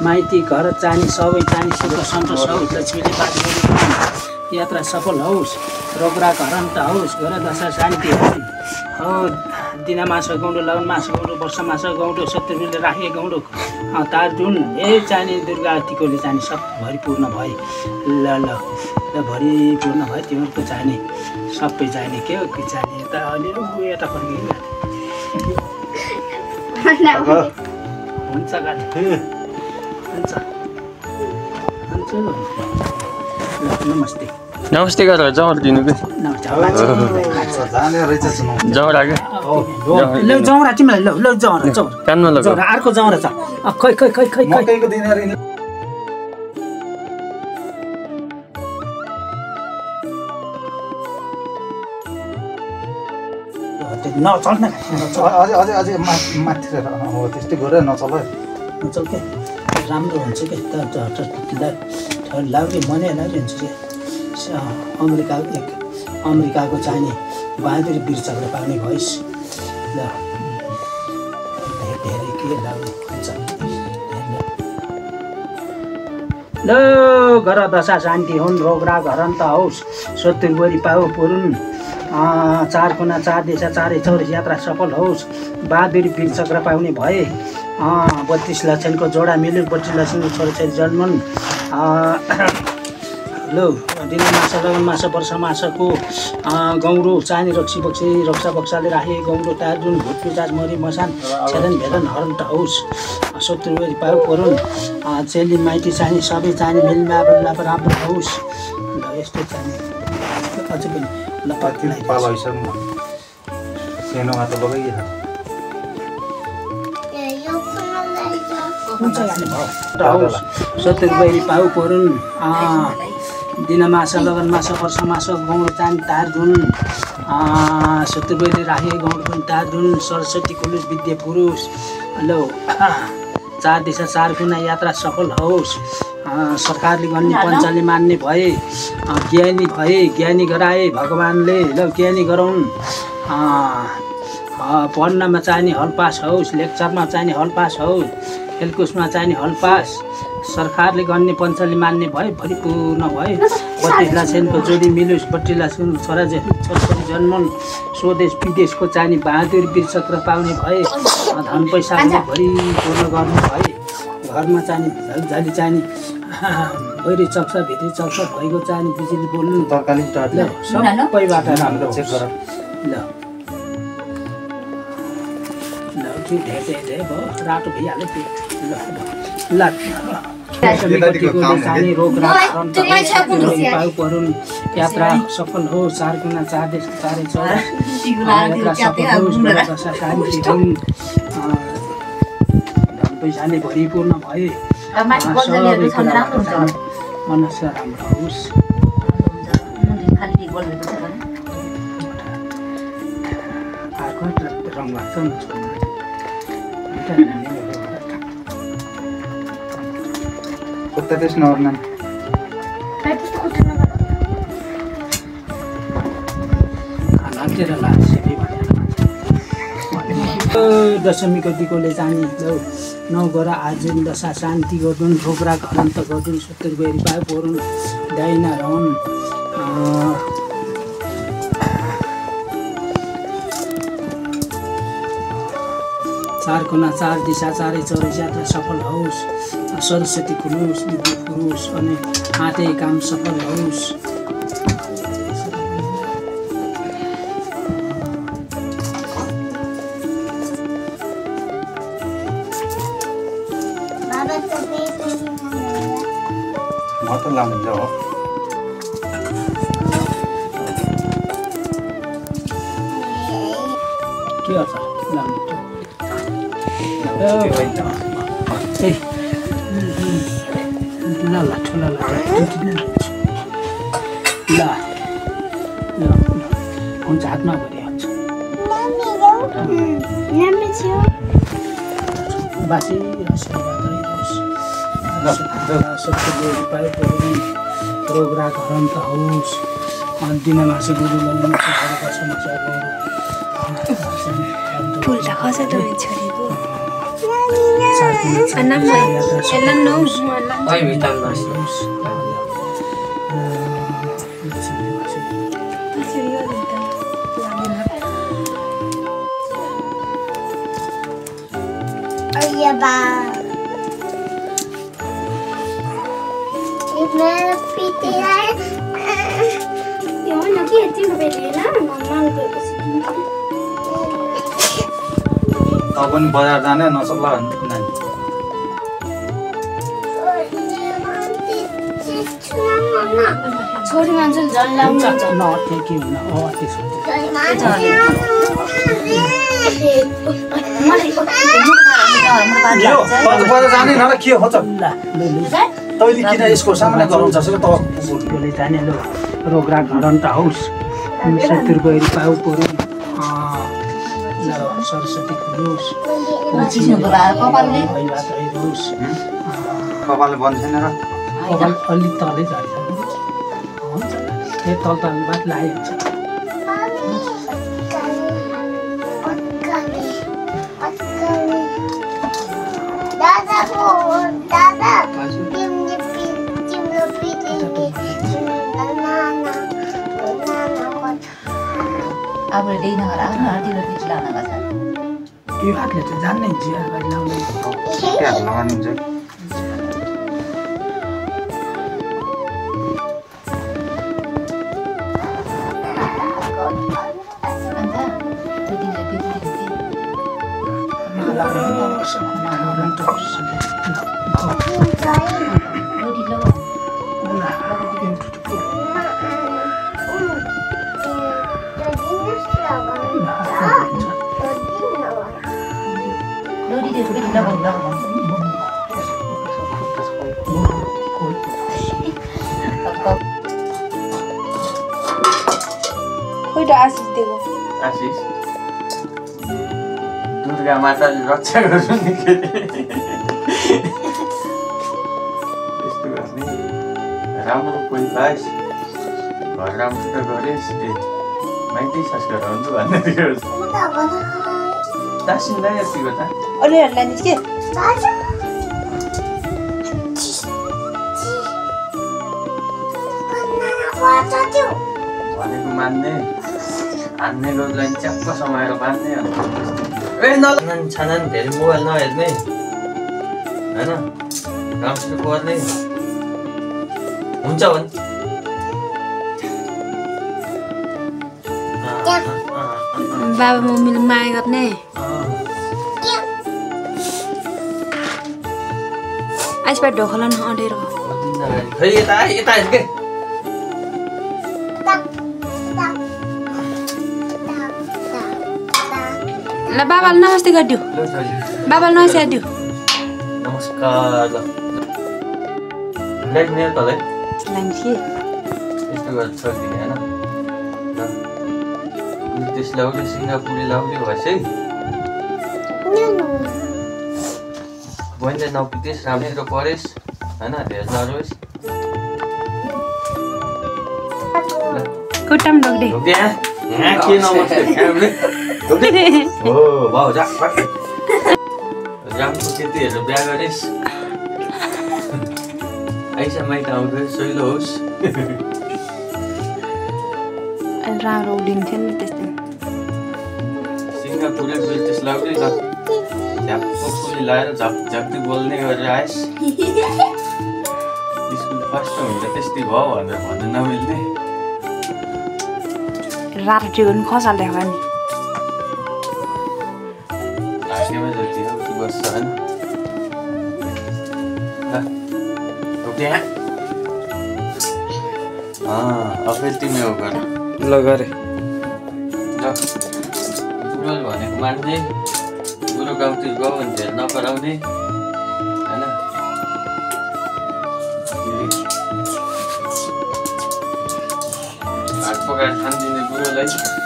माइती घर चाहने सबै चाहने सुख सन्तोष होस्। लक्ष्मीले बाटो यात्रा सफल होस्। रोगराग हरन्त होस्। घर दशा शान्ति हो। दिना मास गौँडो लगन मास गौँडो वर्ष मास गौँडो शत्रुले राखे गौँडो तारजुन चाहिने दुर्गा टिकोले चाहिने सब भरिपूर्ण भए। ल भरिपूर्ण भयो तिमीहरूको चाहिने सबै चाहिने के हो कि चाहिने यता अलि यता फर्किँदैन हुन्छ गाडी हुन्छ हुन्छ नमस्ते नमस्ते गरेर जमर दिनु कि जमरा के ल जमरा तिमीलाई ल जमरा कानमा लग अर्को जमरा छ खै खै खै खै मकैको दिन नचल्न अझै माथि हो त्यस्तै गरेर नचल नचल के राम्रो हुन्छ कि लाउने मनै लाउने हुन्छ कि अमेरिकाको चाहिने बहादुरी वीर चक्र पाउने भइस् ल धेरै के लाउने हुन्छ ल घर दशा शान्ति हुन् रोगराग हरन्त होस् शत्रुबरी पाउ पुरुन् चार कुना चार दिशा चारै चौरस यात्रा सफल होस् बहादुरी वीर चक्र पाउने भए 32 लक्षणको जोडा मिल्यो 32 लक्षणको छोराछोरी जन्मन् लो दिन मास लगन मास वर्ष मासको गौँडो चाहिने रक्सी बक्सी रक्षा बक्साले राखे गौँडो ताजुन भुटपिटास मरि मसान छेदन भेदन हरन्त होस् शत्रुबरी पाउ परुन् चेली माइती चाहिने सबै चाहिने मिलमिलाप राम्रो होस् ल यस्तो चाहिने अझ पनि ल सेनोमा त लगाइए शत्रुबरी पाउ परुन् दिन मास लगन मास वर्ष मास गौँडो चाहने तारजुन शत्रुबरी राखे गौँडो पनि तारजुन सरस्वती खुलुस विद्या पुरुष लो चार दिशा चार कुना यात्रा सफल होस् सरकारले गर्ने पञ्चाली मान्ने भए ज्ञानी गराए भगवान्ले ल ज्ञानी गराउन् पढ्नमा चाहिने हल पास होस् लेक्चरमा चाहिने हल पास होस् खेलकुदमा चाहिने हल पास सरकारले गर्ने पञ्चाली मान्ने भए भरिपूर्ण भए 32 लाखेनको जोडी मिलोस् 32 लाखेनको छोराछोरी जन्मन् स्वदेश विदेशको चाहिने बहादुर वीर चक्र पाउने भए धन पैसाले भरिपूर्ण गर्नु भए घरमा चाहिने झलझाली चाहिने बहिरी चक्छ भित्री चक्छ भएको चाहिने बिजुली बोल्नु तरकारी सबैबाट राम्रो चेक गर ल धेरै भयो रातो भइहाल्यो ल यात्रा सफल हो 4 गुना 4 देश 4 चौरा पैसाले भरिपूर्ण भए मनस्य राम्रो होस् रङ लाग्छ Ustedes no ornan. दशमीको दिकोले जाने नौ गर आजुन दशा शान्ति गर्नुन् रोगराग हरन्त गर्नुन् शत्रुबरी पाउ परुन् दाइना रहन् चार कुना चार दिशा चारै चौरस यात्रा सफल होस् सरस्वती खुलुस विद्या पुरुष अनि आँटे काम सफल होस् Mata lang daw. के गर्छ ल ठुला ल हुन्छ हातमा भरिहाल्छ बासी रोगराग हरन्त होस् दिन मासु फुल खसेर छोडेको पनि बजार जाने नसक्ला नानी छोरी मान्छे झन् लाउँछ के हुन बजार जाने न के हो त तैँले किन यसको सामना गराउँछस् र कुकुरले जाने लो रोगराग हरन्त होस् शत्रु गएर पाउ परो सरस्वती खुलोस् कपालले बन्द छैन र कपाल अलिक तलै झर्छ हुन्छ त्यो तलबाट लगाइहाल्छ अब डेन हरा हर्दिलो पिच लाउन गछ त्यो हातले त जान्नै जिया लगाउने लगाउनुहुन्छ आशिष दुर्गा माताले रक्षा गर्नु नि यस्तो गर्ने राम्रो कोही पाइस् घर राम्रो त गरेस् माइती संस्कार हुन्छु भन्ने तासिँदा यतिको त अलिहरुलाई निस्के भनेको मान्ने हान्ने गर्दैन च्याप्प समाएर बाँध्ने ए नलान छानान धेरै मोबाइल नहेर्ने होइन राम्रोसित गर्ने हुन्छ भने बाबा मम्मीले माया गर्ने आइसबाट ढोखला न अडेर खै यता यता हेर के ल बाबाले नमस्ते गरिदियो बाबाले नमस्ते गरिदियो नमस्कार ल ल्याइदिने तँलाई लाइन्थे यस्तो गरेर छोडिदिने होइन देश लाउले सिङ्गापुरी लाउले भएछ है बहिनीले नपितेस् राम्रोसित पढेस् होइन धेरै नरोस् खुट्टामा ढोक्दे यहाँ के नमस्ते हो भाउ जा राम्रो केटीहरू बिहा गरेस् आइसा माइत आउँदै सहिलो होस् राम्रो उडिन्थ्यो नि त्यस्तो सिङ्गापुरी ब्रिटिस लाउले झ्याप्पो फुली लगाएर झपझप्ती बोल्ने गरेर आएस् स्कुल फर्स्ट हुन्छ त्यस्तै भयो भनेर भन्नु नमिल्ने रातो पनि खसाल्दै हो नि हाँस्नेमा जति हो त्यो बस्छ होइन अब फेरि तिमी हो गर ल गरे ल बुढोले भनेको मान्ने बुढो गाउँतिर गयो भने धेरै नपराउने होइन भात पकाएर खानिदिने बुढोलाई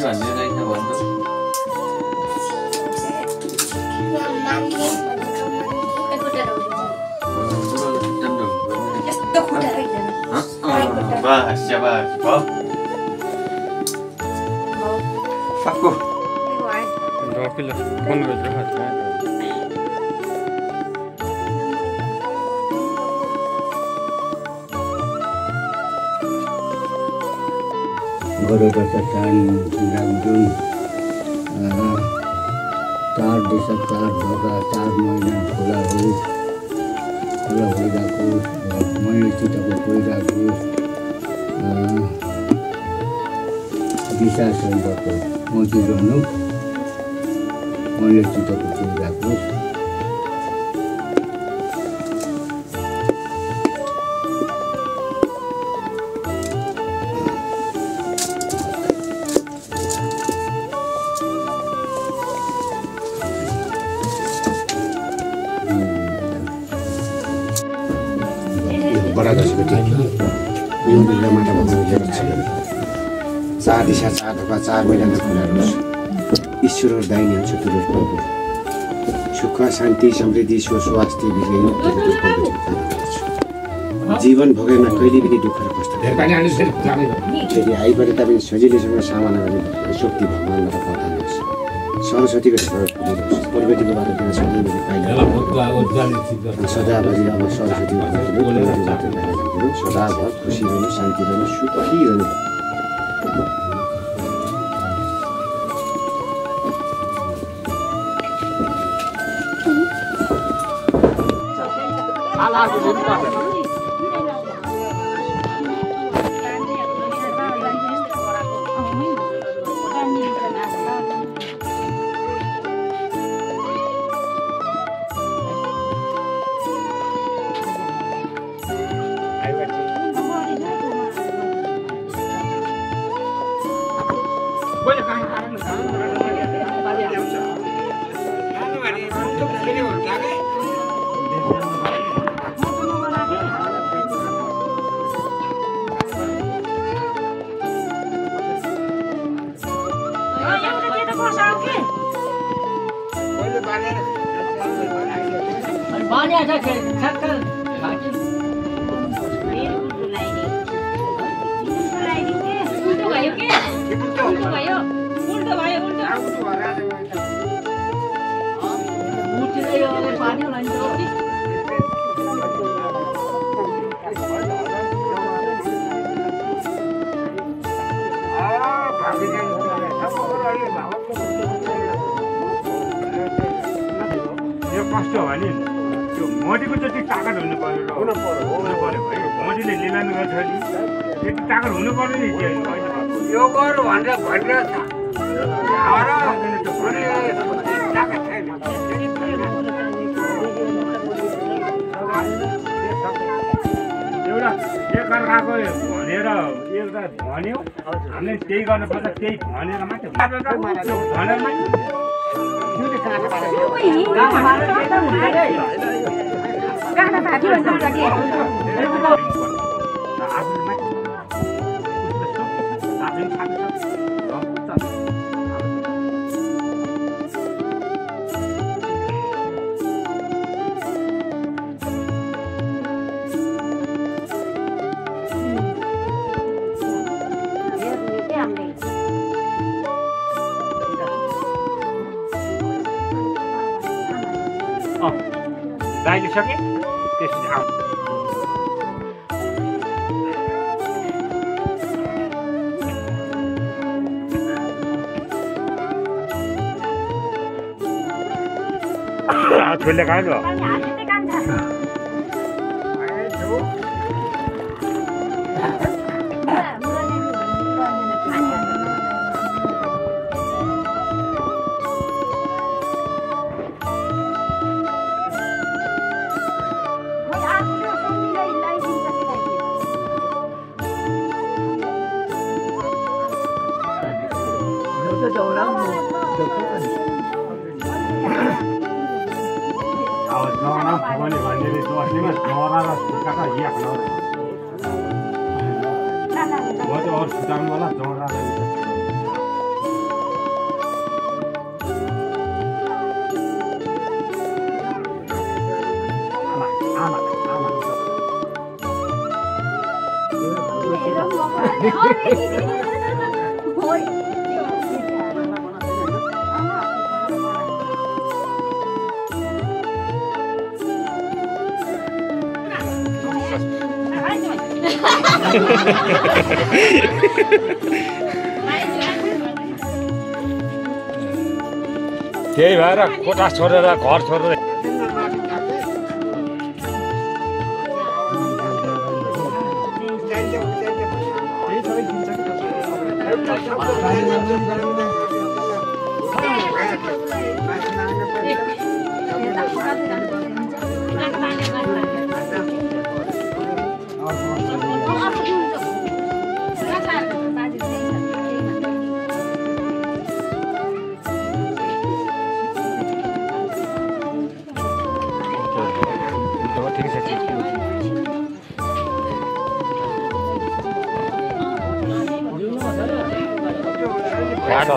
भन्ने रहेछ भन्छ बस शाबास भयो सक्को रकिलो फोन गरेर हातमा गरुडका चार रामजुङ 4 दिशा 4 ढोका 4 महिना खुला भइरहेको मैले चिताको गइरहेको विश्वास भएको मोचिरहनु मैले चिताको गइरहेको बडा दशपति यो माता भगवान चार दिशा 4 ढोका 4 महिना खुला ईश्वर दाहिने हुन्छ तुरन्त सुख शान्ति समृद्धि स्वास्थ्य विजय जीवन भोगेमा कहिले पनि दुःख र कष्ट फेरि आइबाट तपाईँ सजिलैसँग सामना गर्ने शक्ति भगवानबाट प्रदान हुन्छ सरस्वतीको ढोका प्रगतिको बाटो सधैँ पाइन्छ सदाभरि अब सरस्वती सदाभर खुसी रहनु शान्ति रहनु सुखी रहनु कष्ट हो नि त्यो मोदीको जति ताकत हुनु पर्यो है मोदीले लिलामी गर्छ नि त्यति ताकत हुनु पर्यो नि यो गर भनेर भनिरहेछ ताकत छैन एउटा एकअर्काको भनेर एउटा भन्यो हामीले त्यही गर्नुपर्छ त्यही भनेर मात्रै भनेर मात्रै दाइले सके त्यसपछि आउँ छोले कहाँ गयो त्यही भएर कोठा छोडेर घर छोडेर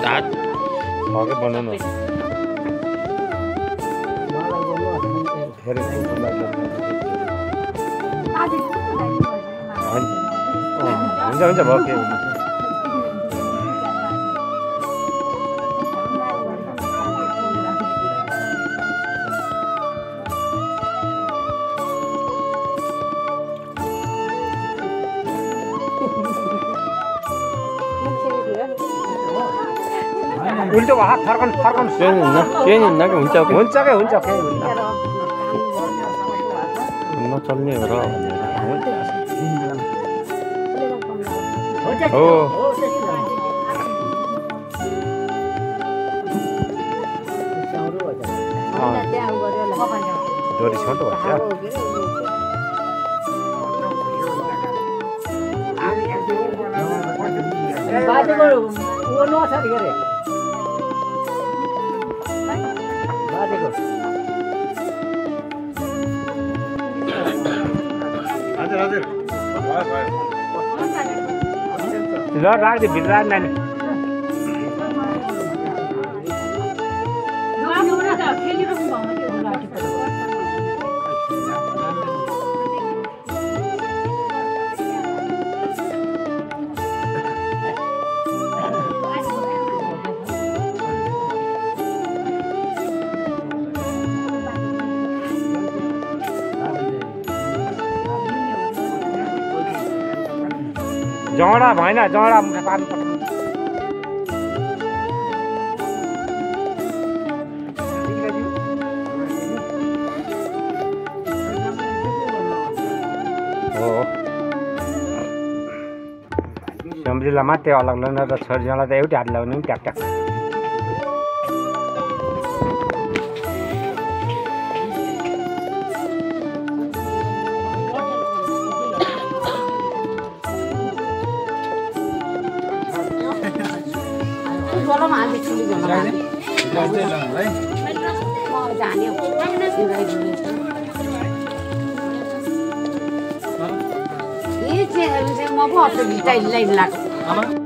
हात भगे बनाउनु हुन्छ हुन्छ भयो के उल्टो हात फर्कनु केही हुन्न कि हुन्छ कि हुन्छ केही हुन्न नचल्ने हो र हो डोरी छोटो भन्छ बाजेको ऊ नछ के रे बाजेको हजुर ल राख्दै भित्र नानी जौडा भएन जौडा मुखा पार्नु पर्छ हो सम्झिला मात्रै अलग लाग्न र छोरीजनालाई त एउटै हात लगाउने नि ट्याक ट्याक म पो भित्र लाइन लाग्छ